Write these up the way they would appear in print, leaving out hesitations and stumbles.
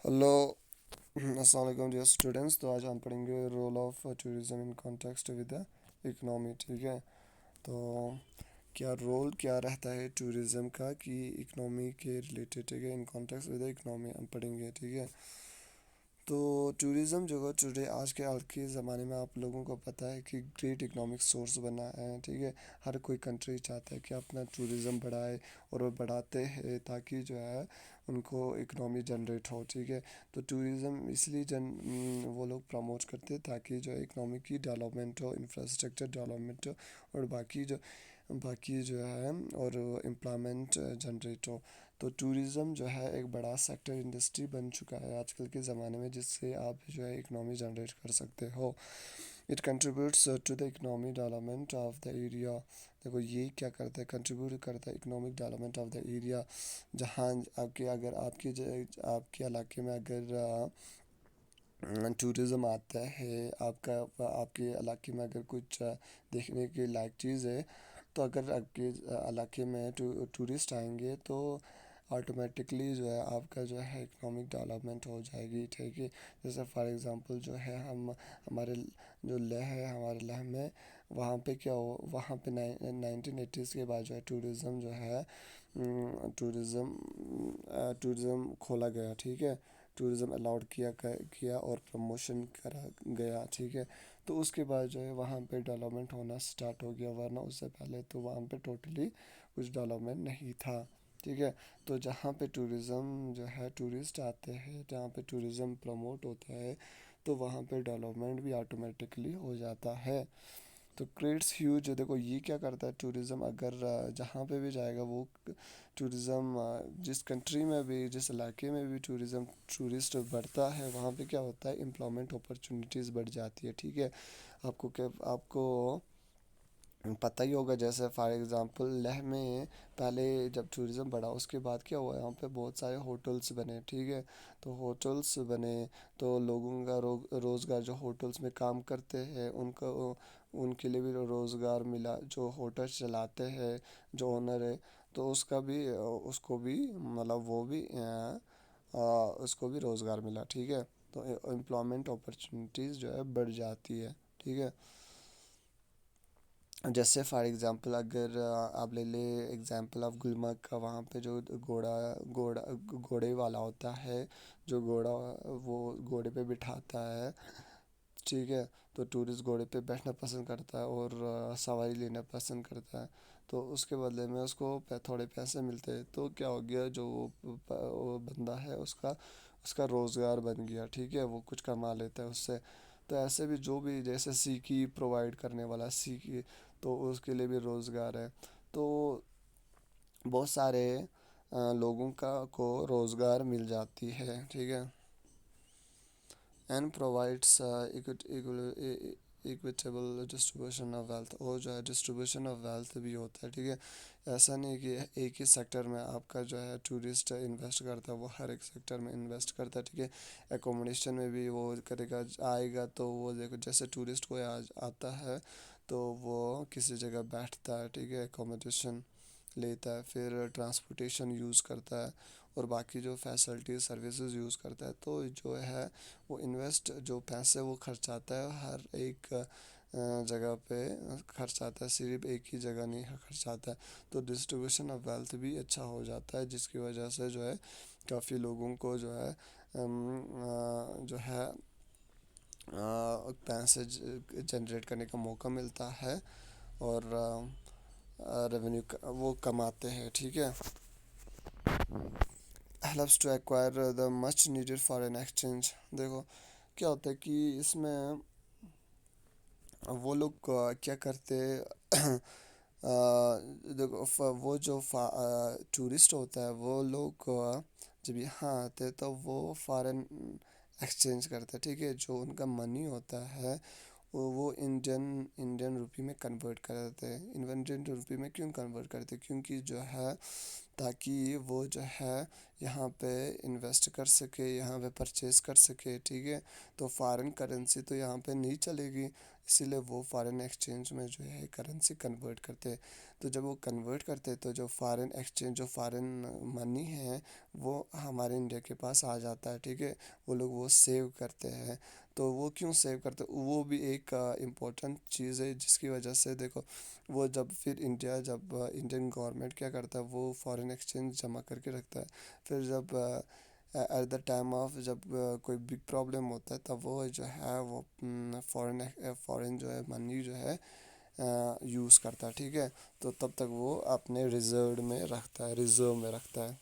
Hello. अस्सलाम वालेकुम dear students. तो आज हम पढ़ेंगे role of tourism in context with economy. ठीक है। तो क्या रहता है टूरिज्म का कि इकोनॉमी के रिलेटेड। ठीक है। इन कॉन्टेक्स्ट विद इकोनॉमी हम पढ़ेंगे। ठीक है। तो टूरिज़्म जो है टुडे आज के ज़माने में आप लोगों को पता है कि ग्रेट इकोनॉमिक सोर्स बना है। ठीक है। हर कोई कंट्री चाहता है कि अपना टूरिज़्म बढ़ाए और वो बढ़ाते हैं ताकि जो है उनको इकोनॉमी जनरेट हो। ठीक है। तो टूरिज़्म इसलिए वो लोग प्रमोट करते हैं ताकि जो है इकोनॉमी की डेवलपमेंट हो, इंफ्रास्ट्रक्चर डेवलपमेंट हो और बाकी जो है और एम्प्लॉयमेंट जनरेट हो। तो टूरिज़्म जो है एक बड़ा सेक्टर इंडस्ट्री बन चुका है आजकल के ज़माने में, जिससे आप जो है इकोनॉमी जनरेट कर सकते हो। It contributes to the economic development of the area. देखो ये क्या करता है, कंट्रीब्यूट करता है economic development of the area. जहाँ आपके इलाके में अगर टूरिज़्म आता है, आपके इलाके में अगर कुछ देखने के लायक चीज़ है, तो अगर आपके इलाके में टूरिस्ट आएंगे तो ऑटोमेटिकली जो है आपका जो है इकोनॉमिक डेवलपमेंट हो जाएगी। ठीक है। जैसे फॉर एग्जांपल जो है हम हमारे जो लेह है, हमारे लेह में वहाँ पे 1980s के बाद जो है टूरिज़्म खोला गया। ठीक है। टूरिज़्म अलाउड किया और प्रमोशन करा गया। ठीक है। तो उसके बाद जो है वहाँ पे डेवलपमेंट होना स्टार्ट हो गया, वरना उससे पहले तो वहाँ पे टोटली कुछ डेवलपमेंट नहीं था। ठीक है। तो जहाँ पे टूरिज़्म जो है टूरिस्ट आते हैं, जहाँ पे टूरिज़्म प्रमोट होता है, तो वहाँ पे डेवलपमेंट भी ऑटोमेटिकली हो जाता है। तो क्रिएट्स ह्यूज। देखो ये क्या करता है टूरिज़्म, अगर जहाँ पे भी जाएगा वो टूरिज़्म, जिस कंट्री में भी, जिस इलाके में भी टूरिस्ट बढ़ता है, वहाँ पे क्या होता है, एम्प्लॉयमेंट अपॉर्चुनिटीज़ बढ़ जाती है। ठीक है। आपको पता ही होगा, जैसे फॉर एग्जांपल लेह में पहले जब टूरिज़्म बढ़ा उसके बाद क्या हुआ, यहाँ पे बहुत सारे होटल्स बने। ठीक है। तो होटल्स बने तो लोगों का रोज़गार, जो होटल्स में काम करते हैं उनके लिए भी रोज़गार मिला। जो होटल चलाते हैं, जो ओनर है, तो उसको भी मतलब उसको भी रोज़गार मिला। ठीक है। तो एम्प्लॉयमेंट अपॉर्चुनिटीज़ जो है बढ़ जाती है। ठीक है। जैसे फॉर एग्जांपल अगर आप ले ले एग्जांपल ऑफ गुलमर्ग का, वहाँ पे जो घोड़े वाला होता है, जो वो घोड़े पे बिठाता है। ठीक है। तो टूरिस्ट घोड़े पे बैठना पसंद करता है और सवारी लेना पसंद करता है। तो उसके बदले में उसको थोड़े पैसे मिलते हैं, तो क्या हो गया, जो वो बंदा है उसका रोज़गार बन गया। ठीक है। वो कुछ कमा लेता है उससे। तो ऐसे भी जो भी जैसे सीकी प्रोवाइड करने वाला सीकी, तो उसके लिए भी रोज़गार है। तो बहुत सारे लोगों को रोज़गार मिल जाती है। ठीक है। And provides equitable distribution of wealth. और जो है डिस्ट्रीब्यूशन ऑफ वेल्थ भी होता है। ठीक है। ऐसा नहीं कि एक ही सेक्टर में आपका जो है टूरिस्ट इन्वेस्ट करता है, वो हर एक सेक्टर में इन्वेस्ट करता है। ठीक है। एकोमोडेशन में भी वो करेगा, आएगा तो वो देखो, जैसे टूरिस्ट कोई आता है तो वो किसी जगह बैठता है। ठीक है। एकोमोडेशन लेता है, फिर ट्रांसपोर्टेशन यूज़ करता है और बाकी जो फैसिलिटीज सर्विसेज यूज़ करता है। तो जो है वो इन्वेस्ट, जो पैसे वो खर्चाता है हर एक जगह पे खर्चाता है, सिर्फ एक ही जगह नहीं खर्चाता है। तो डिस्ट्रीब्यूशन ऑफ वेल्थ भी अच्छा हो जाता है, जिसकी वजह से जो है काफ़ी लोगों को जो है जो है पैसे जनरेट करने का मौका मिलता है और रेवेन्यू वो कमाते हैं। ठीक है। Helps to acquire the much needed foreign exchange. देखो क्या होता है कि इसमें वो लोग क्या करते देखो वो जो टूरिस्ट होता है, वो लोग जब यहाँ आते हैं तो वो फॉरेन एक्सचेंज करते हैं। ठीक है। जो उनका मनी होता है वो इंडियन इंडियन रुपी में कन्वर्ट कर देते हैं। इंडियन रुपी में क्यों कन्वर्ट करते हैं, क्योंकि जो है ताकि वो जो है यहाँ पे इन्वेस्ट कर सके, यहाँ पे परचेज़ कर सके। ठीक है। तो फॉरेन करेंसी तो यहाँ पे नहीं चलेगी, इसीलिए वो फॉरेन एक्सचेंज में जो है करेंसी कन्वर्ट करते हैं। तो जब वो कन्वर्ट करते हैं तो जो फॉरेन एक्सचेंज जो फॉरेन मनी है वो हमारे इंडिया के पास आ जाता है, ठीक है। वो लोग वो सेव करते हैं। तो वो क्यों सेव करते हैं, वो भी एक इम्पोर्टेंट चीज़ है जिसकी वजह से देखो, वो जब फिर जब इंडियन गवर्नमेंट क्या करता है, वो फॉरेन एक्सचेंज जमा करके रखता है। फिर जब एट द टाइम ऑफ जब कोई बिग प्रॉब्लम होता है तब वो जो है वो फॉरेन जो है मनी जो है यूज़ करता है, ठीक है। तो तब तक वो अपने रिजर्व में रखता है।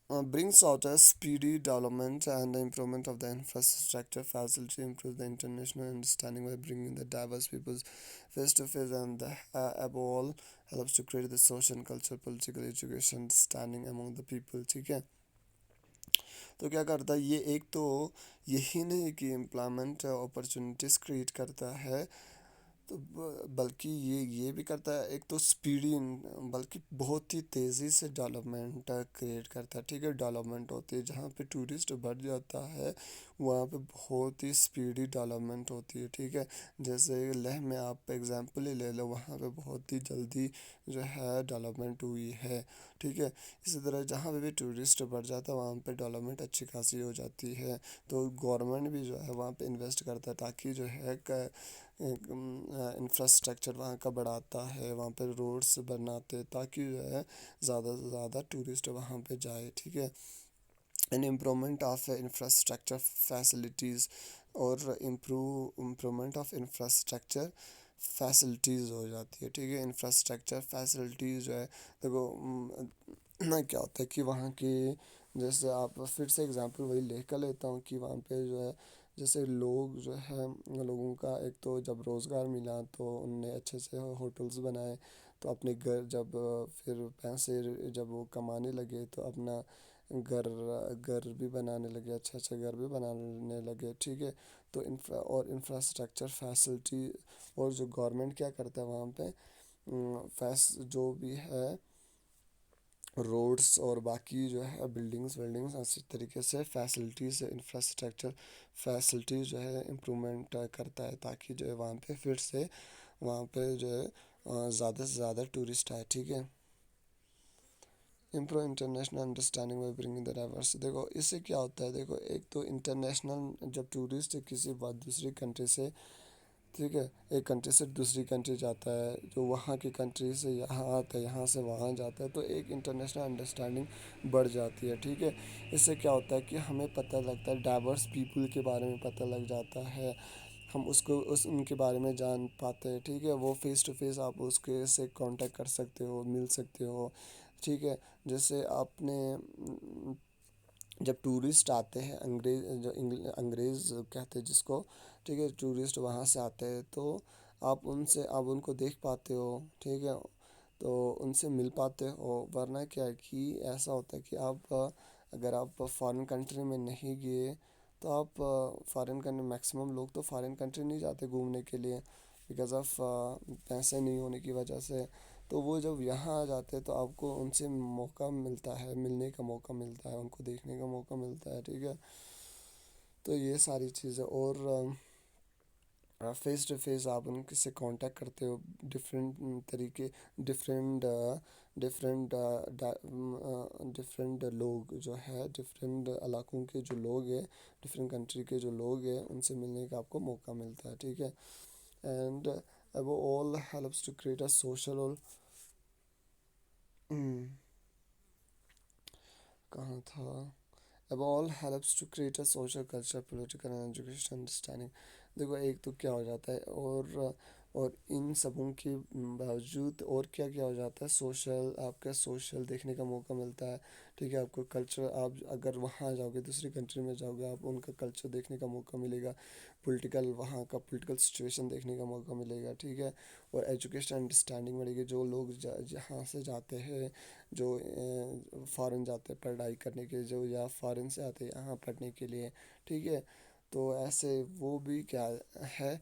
Brings out a speedy development and the improvement of the infrastructure facility improves the international understanding by bringing the diverse peoples face to face and above all helps to create the social cultural political education understanding among the people, ठीक है। तो क्या करता है ये, एक तो यही नहीं कि एम्प्लॉयमेंट अपॉर्चुनिटीज़ क्रिएट करता है, तो बल्कि ये भी करता है, एक तो स्पीडी, बल्कि बहुत ही तेज़ी से डेवलपमेंट क्रिएट करता है, ठीक है। डेवलपमेंट होती है जहाँ पे टूरिस्ट बढ़ जाता है, वहाँ पे बहुत ही स्पीडी डेवलपमेंट होती है, ठीक है। जैसे लेह में आप एग्जांपल ही ले लो, वहाँ पे बहुत ही जल्दी जो है डेवलपमेंट हुई है, ठीक है। इसी तरह जहाँ पे भी टूरिस्ट बढ़ जाता है वहाँ पे डेवलपमेंट अच्छी खासी हो जाती है। तो गवर्नमेंट भी जो है वहाँ पे इन्वेस्ट करता है ताकि जो है इंफ्रास्ट्रक्चर वहाँ का बढ़ाता है, वहाँ पे रोड्स बनाते ताकि जो है ज़्यादा से ज़्यादा टूरिस्ट वहाँ पे जाए, ठीक है। And improvement of infrastructure facilities, और इम्प्रूवमेंट ऑफ इंफ्रास्ट्रक्चर फैसिलिटीज़ हो जाती है, ठीक है। इंफ्रास्ट्रक्चर फैसिलिटीज़ जो है देखो, ना क्या होता है कि वहाँ की, जैसे आप फिर से एग्जांपल वही लेकर लेता हूँ कि वहाँ पे जो है जैसे लोग जो है, लोगों का एक तो जब रोज़गार मिला तो उनने अच्छे से होटल्स बनाए, तो अपने घर जब फिर पैसे जब वो कमाने लगे तो अपना घर घर भी बनाने लगे, अच्छे अच्छे घर भी बनाने लगे, ठीक है। तो इंफ्रास्ट्रक्चर फैसिलिटी, और जो गवर्नमेंट क्या करता है वहाँ पे फैस जो भी है रोड्स और बाकी जो है बिल्डिंग्स वेल्डिंग्स इसी तरीके से फैसिलिटीज़ इंफ्रास्ट्रक्चर फैसिलिटीज़ जो है इम्प्रूवमेंट करता है ताकि जो है वहाँ पे फिर से वहाँ पे जो है ज़्यादा से ज़्यादा टूरिस्ट आए, ठीक है। Improve international understanding by bringing the diverse, देखो इससे क्या होता है, देखो एक तो इंटरनेशनल जब टूरिस्ट किसी बात दूसरी कंट्री से, ठीक है, एक कंट्री से दूसरी कंट्री जाता है, जो वहाँ की कंट्री से यहाँ आता है, यहाँ से वहाँ जाता है, तो एक इंटरनेशनल अंडरस्टैंडिंग बढ़ जाती है, ठीक है। इससे क्या होता है कि हमें पता लगता है, डाइवर्स पीपल के बारे में पता लग जाता है, हम उसको उनके बारे में जान पाते हैं, ठीक है। वो फेस टू फेस आप उसके से कांटेक्ट कर सकते हो, मिल सकते हो, ठीक है। जैसे आपने जब टूरिस्ट आते हैं, अंग्रेज़ कहते हैं जिसको, ठीक है, टूरिस्ट वहाँ से आते हैं तो आप उनको देख पाते हो, ठीक है। तो उनसे मिल पाते हो, वरना क्या है कि ऐसा होता है कि अगर आप फॉरेन कंट्री में नहीं गए तो आप फॉरेन कंट्री, मैक्सिमम लोग तो फॉरेन कंट्री नहीं जाते घूमने के लिए बिकॉज़ ऑफ पैसे नहीं होने की वजह से। तो वो जब यहाँ आ जाते हैं तो आपको उनसे मौका मिलता है, मिलने का मौका मिलता है, उनको देखने का मौका मिलता है, ठीक है। तो ये सारी चीज़ें, और फेस टू फेस आप उनसे से कांटेक्ट करते हो, डिफरेंट तरीके, डिफरेंट डिफरेंट डिफरेंट लोग जो है, डिफरेंट इलाकों के जो लोग हैं, डिफरेंट कंट्री के जो लोग हैं, उनसे मिलने का आपको मौका मिलता है, ठीक है। एंड अब all helps to create a social और कहाँ था, अब all helps to create a social culture political and education understanding, देखो एक तो क्या हो जाता है, और इन सबों के बावजूद और क्या क्या हो जाता है, सोशल, आपका सोशल देखने का मौका मिलता है, ठीक है। आपको कल्चर, आप अगर वहाँ जाओगे दूसरी कंट्री में जाओगे आप उनका कल्चर देखने का मौका मिलेगा, पॉलिटिकल वहाँ का पॉलिटिकल सिचुएशन देखने का मौका मिलेगा, ठीक है। और एजुकेशन अंडरस्टैंडिंग बढ़ेगी, जो लोग जहाँ से जाते हैं, जो फॉरेन जाते हैं पढ़ाई करने के लिए, जो या फॉरेन से आते हैं यहाँ पढ़ने के लिए, ठीक है। तो ऐसे वो भी क्या है,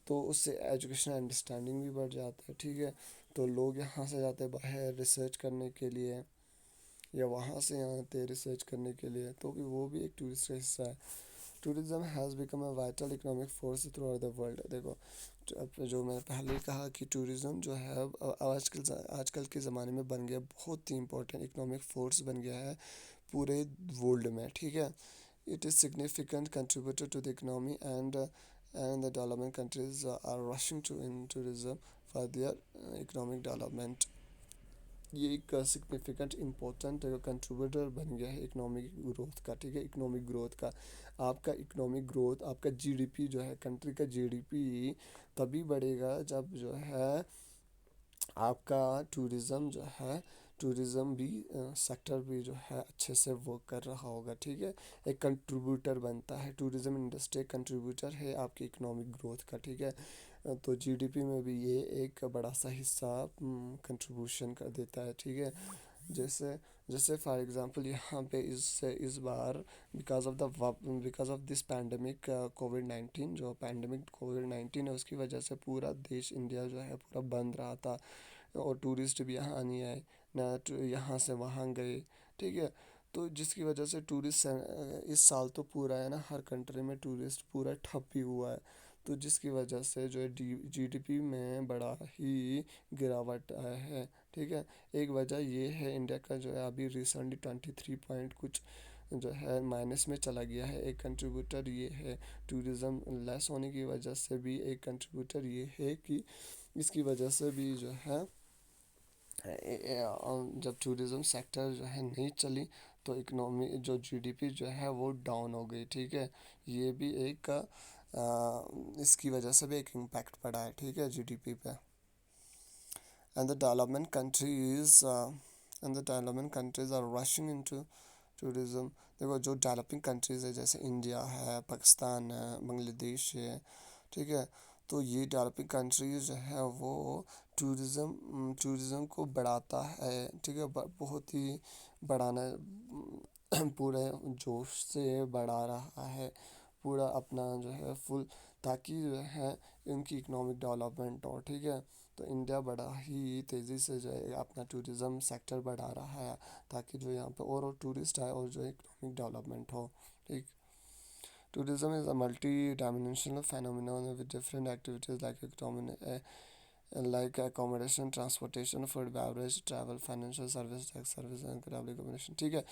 तो उससे एजुकेशन अंडरस्टैंडिंग भी बढ़ जाता है, ठीक है। तो लोग यहाँ से जाते हैं बाहर रिसर्च करने के लिए, या वहाँ से यहाँ आते हैं रिसर्च करने के लिए, तो भी वो भी एक टूरिस्ट का हिस्सा है, tourism has become a vital economic force through out the world. देखो, जो मैंने पहले ही कहा कि टूरिज्म जो है आजकल के ज़माने में बन गया बहुत ही इंपॉर्टेंट इकोनॉमिक फोर्स बन गया है पूरे वर्ल्ड में, ठीक है। It is significant contributor to the economy and the development countries are rushing to in tourism for their economic development. ये एक सिग्निफिकेंट इम्पोर्टेंट कंट्रीब्यूटर बन गया है इकोनॉमिक ग्रोथ का, ठीक है। इकोनॉमिक ग्रोथ का, आपका इकोनॉमिक ग्रोथ, आपका जीडीपी जो है, कंट्री का जीडीपी तभी बढ़ेगा जब जो है आपका टूरिज़्म जो है, टूरिज़्म भी सेक्टर भी जो है अच्छे से वर्क कर रहा होगा, ठीक है। एक कंट्रीब्यूटर बनता है, टूरिज़्म इंडस्ट्री कंट्रीब्यूटर है आपकी इकोनॉमिक ग्रोथ का, ठीक है। तो जीडीपी में भी ये एक बड़ा सा हिस्सा कंट्रीब्यूशन कर देता है, ठीक है। जैसे जैसे फॉर एग्जांपल यहाँ पे इस बार because of this pandemic COVID 19, जो पैंडमिक कोविड 19 है उसकी वजह से पूरा देश इंडिया जो है पूरा बंद रहा था और टूरिस्ट भी यहाँ नहीं आए ना, यहाँ से वहाँ गए, ठीक है। तो जिसकी वजह से टूरिस्ट इस साल तो पूरा है ना, हर कंट्री में टूरिस्ट पूरा ठप ही हुआ है। तो जिसकी वजह से जो है जीडीपी में बड़ा ही गिरावट आया है, ठीक है। एक वजह ये है इंडिया का जो है अभी रिसेंटली 23 पॉइंट कुछ जो है माइनस में चला गया है। एक कंट्रीब्यूटर ये है, टूरिज़्म लेस होने की वजह से भी एक कंट्रीब्यूटर ये है कि इसकी वजह से भी जो है जब टूरिज़्म सेक्टर जो है नहीं चली तो इकनॉमी जो जीडीपी जो है वो डाउन हो गई, ठीक है। ये भी एक इसकी वजह से भी एक इम्पैक्ट पड़ा है, ठीक है, जीडीपी पे। And the development countries and the development countries are rushing into tourism. देखो, जो डेवलपिंग कंट्रीज़ है जैसे इंडिया है, पाकिस्तान है, बांग्लादेश है, ठीक है। तो ये डेवलपिंग कंट्रीज जो है वो टूरिज़्म को बढ़ाता है, ठीक है। बहुत ही बढ़ाना पूरे जोश से बढ़ा रहा है पूरा अपना जो है फुल, ताकि जो है इनकी इकोनॉमिक डेवलपमेंट हो, ठीक है। तो इंडिया बड़ा ही तेज़ी से जो है अपना टूरिज़्म सेक्टर बढ़ा रहा है ताकि जो यहाँ पे और टूरिस्ट आए और जो इकोनॉमिक डेवलपमेंट हो, ठीक। Tourism is a multi-dimensional phenomenon with different activities like accommodation, transportation, food, beverage, travel, financial service, tax service and travel accommodation, ठीक है।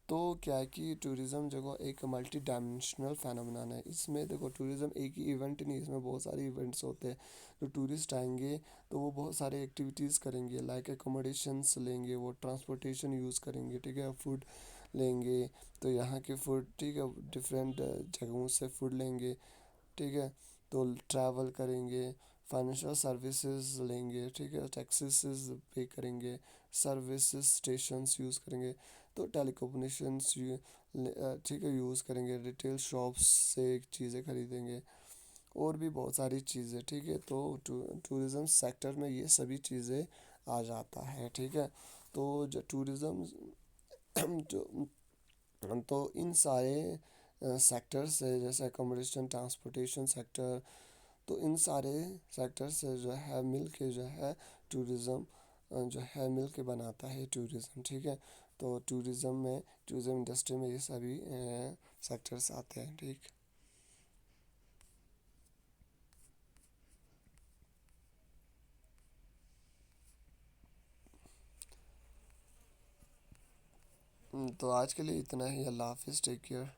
तो क्या है कि टूरिज़्म जो एक मल्टी डायमेंशनल फेनोमेनन है। इसमें देखो, टूरिज़्म एक ही इवेंट नहीं, इसमें बहुत सारे इवेंट्स होते हैं। जो टूरिस्ट आएंगे तो वो बहुत सारे एक्टिविटीज़ करेंगे, लाइक एकोमोडेशंस लेंगे, वो ट्रांसपोर्टेशन यूज़ करेंगे, ठीक है, फूड लेंगे, तो यहाँ के फूड, ठीक है, डिफरेंट जगहों से फूड लेंगे, ठीक है। तो ट्रैवल करेंगे, फाइनेंशियल सर्विसेज लेंगे, ठीक है, टैक्सेस पे करेंगे, सर्विसेज स्टेशंस यूज़ करेंगे, तो टेलीकम्युनिकेशंस ठीक है यूज़ करेंगे, रिटेल शॉप्स से चीज़ें खरीदेंगे और भी बहुत सारी चीज़ें, ठीक है। तो टूरिज़्म सेक्टर में ये सभी चीज़ें आ जाता है, ठीक है। तो जो टूरिज़्म जो तो इन सारे सेक्टर से जैसे अकोमोडेशन, ट्रांसपोर्टेशन सेक्टर, तो इन सारे सेक्टर से जो है मिल के जो है टूरिज़्म जो है मिल के बनाता है टूरिज़्म, ठीक है। तो टूरिज़्म इंडस्ट्री में ये सभी सेक्टर्स आते हैं, ठीक। तो आज के लिए इतना ही। अल्लाह हाफिज़, टेक केयर।